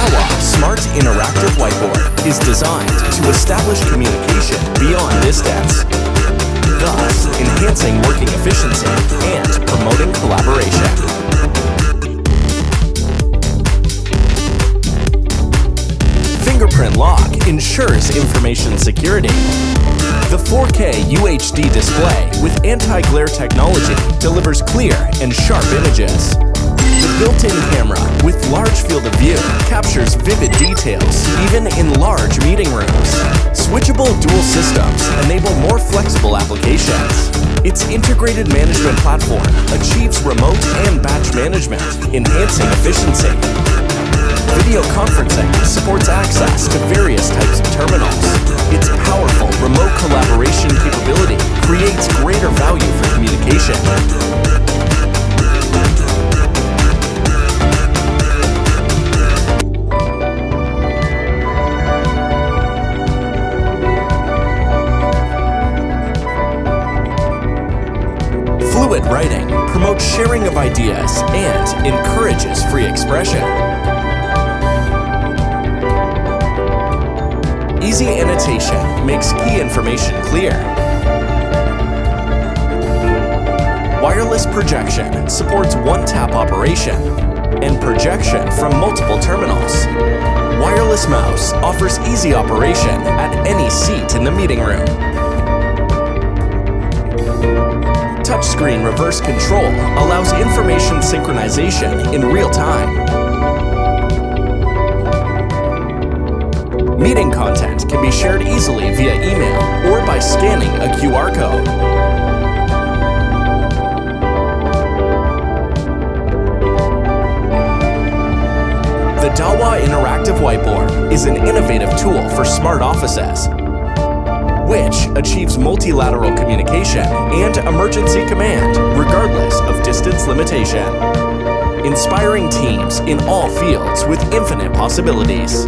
Dahua Smart Interactive Whiteboard is designed to establish communication beyond distance, thus enhancing working efficiency and promoting collaboration. Fingerprint lock ensures information security. The 4K UHD display with anti-glare technology delivers clear and sharp images. The built-in camera with large field of view captures vivid details even in large meeting rooms. Switchable dual systems enable more flexible applications. Its integrated management platform achieves remote and batch management, enhancing efficiency. Video conferencing supports access to various types of terminals. Its powerful remote collaboration capability creates greater value for communication. Fluid writing promotes sharing of ideas and encourages free expression. Easy annotation makes key information clear. Wireless projection supports one-tap operation and projection from multiple terminals. Wireless mouse offers easy operation at any seat in the meeting room. Touchscreen reverse control allows information synchronization in real time. Meeting content can be shared easily via email or by scanning a QR code. The Dahua Interactive Whiteboard is an innovative tool for smart offices, which achieves multilateral communication and emergency command regardless of distance limitation, inspiring teams in all fields with infinite possibilities.